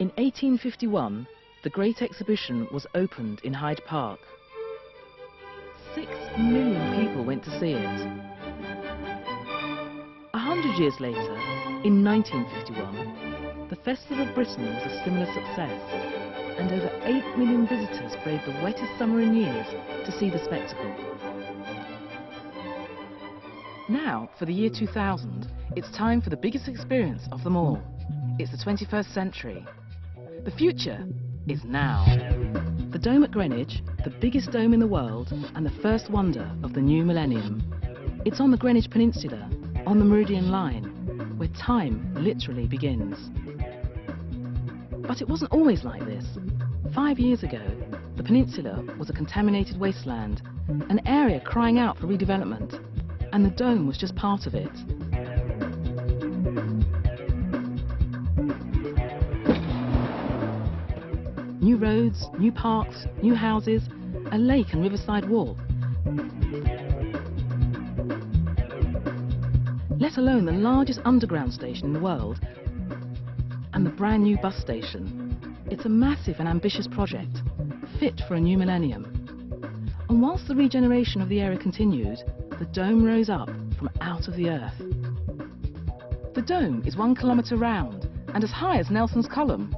In 1851, the Great Exhibition was opened in Hyde Park. 6 million people went to see it. 100 years later, in 1951, the Festival of Britain was a similar success, and over 8 million visitors braved the wettest summer in years to see the spectacle. Now, for the year 2000, it's time for the biggest experience of them all. It's the 21st century. The future is now. The Dome at Greenwich, the biggest dome in the world and the first wonder of the new millennium. It's on the Greenwich Peninsula, on the Meridian Line, where time literally begins. But it wasn't always like this. 5 years ago, the peninsula was a contaminated wasteland, an area crying out for redevelopment, and the dome was just part of it. New roads, new parks, new houses, a lake and riverside wall. Let alone the largest underground station in the world and the brand new bus station. It's a massive and ambitious project, fit for a new millennium. And whilst the regeneration of the area continued, the dome rose up from out of the earth. The dome is 1 kilometre round and as high as Nelson's Column.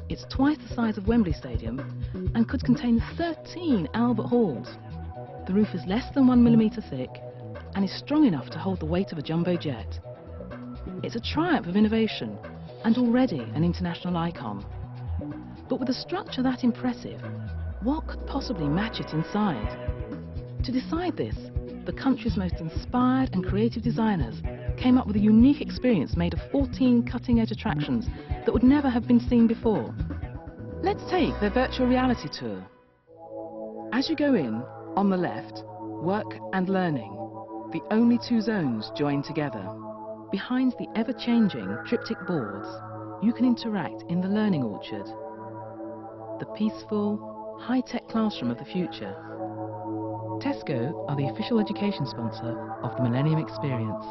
It's twice the size of Wembley Stadium and could contain 13 Albert Halls. The roof is less than 1 millimetre thick and is strong enough to hold the weight of a jumbo jet. It's a triumph of innovation and already an international icon. But with a structure that impressive, what could possibly match it inside? To decide this, the country's most inspired and creative designers came up with a unique experience made of 14 cutting-edge attractions that would never have been seen before. Let's take their virtual reality tour. As you go in, on the left, work and learning, the only 2 zones join together. Behind the ever-changing triptych boards, you can interact in the learning orchard, the peaceful, high-tech classroom of the future. Tesco are the official education sponsor of the Millennium Experience.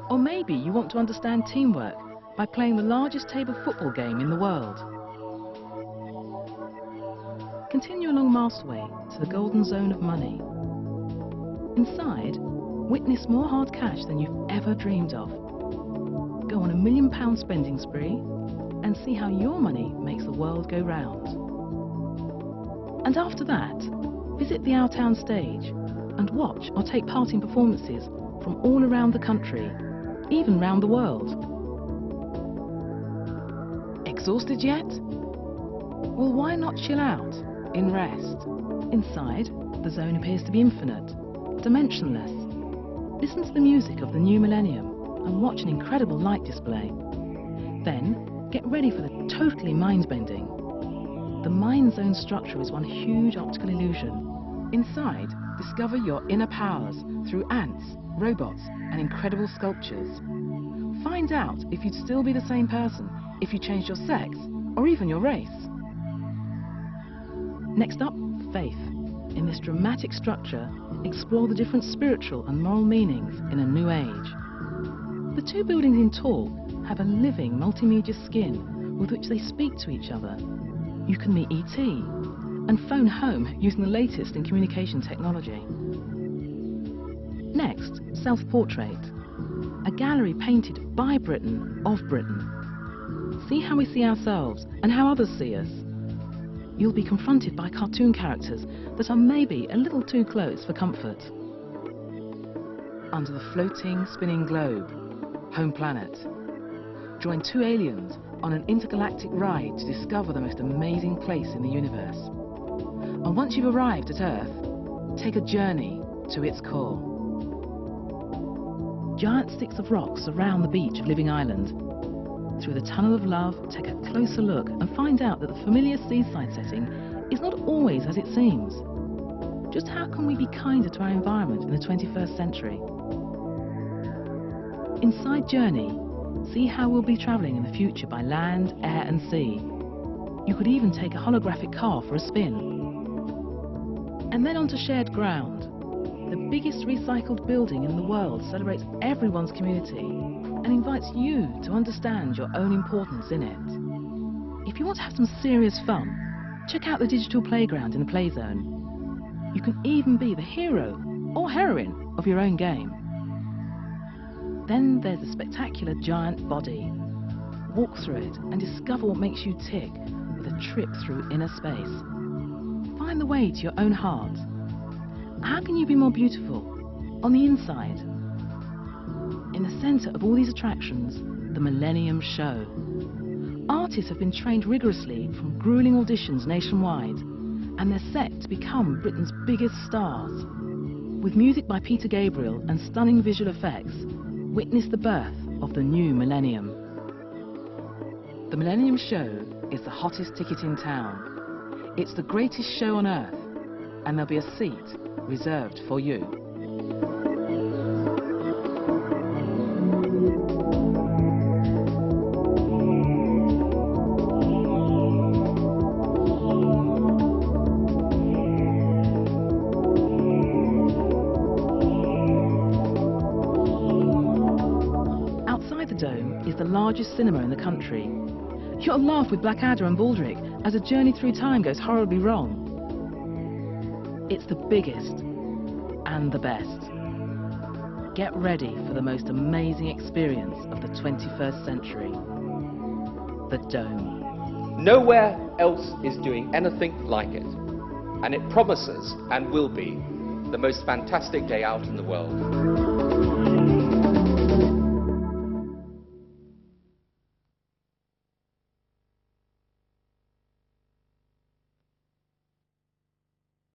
Or maybe you want to understand teamwork by playing the largest table football game in the world. Continue along Masterway to the golden zone of money. Inside, witness more hard cash than you've ever dreamed of. Go on a £1 million spending spree and see how your money makes the world go round. And after that, visit the Our Town stage and watch or take part in performances from all around the country, even round the world. Exhausted yet? Well, why not chill out, in rest? Inside, the zone appears to be infinite, dimensionless. Listen to the music of the new millennium and watch an incredible light display. Then, get ready for the totally mind-bending. The Mind Zone structure is one huge optical illusion. Inside, discover your inner powers through ants, robots, and incredible sculptures. Find out if you'd still be the same person if you changed your sex or even your race. Next up, faith. In this dramatic structure, explore the different spiritual and moral meanings in a new age. The 2 buildings in tall have a living multimedia skin with which they speak to each other. You can meet ET and phone home using the latest in communication technology. Next, self-portrait. A gallery painted by Britain, of Britain. See how we see ourselves and how others see us. You'll be confronted by cartoon characters that are maybe a little too close for comfort. Under the floating, spinning globe, home planet. Join 2 aliens on an intergalactic ride to discover the most amazing place in the universe. And once you've arrived at Earth, take a journey to its core. Giant sticks of rock surround the beach of Living Island. Through the Tunnel of Love, take a closer look and find out that the familiar seaside setting is not always as it seems. Just how can we be kinder to our environment in the 21st century? Inside Journey, see how we'll be travelling in the future by land, air and sea. You could even take a holographic car for a spin. And then onto Shared Ground. the biggest recycled building in the world celebrates everyone's community and invites you to understand your own importance in it. If you want to have some serious fun, check out the digital playground in the Play Zone. You can even be the hero or heroine of your own game. Then there's the spectacular giant body. Walk through it and discover what makes you tick with a trip through inner space. Find the way to your own heart. How can you be more beautiful on the inside? In the centre of all these attractions, the Millennium Show. Artists have been trained rigorously from grueling auditions nationwide, and they're set to become Britain's biggest stars. With music by Peter Gabriel and stunning visual effects, witness the birth of the new millennium. The Millennium Show is the hottest ticket in town. It's the greatest show on earth, and there'll be a seat reserved for you. Outside the Dome is the largest cinema in the country. You'll laugh with Blackadder and Baldrick as a journey through time goes horribly wrong. It's the biggest and the best. Get ready for the most amazing experience of the 21st century. The Dome. Nowhere else is doing anything like it, and it promises and will be the most fantastic day out in the world.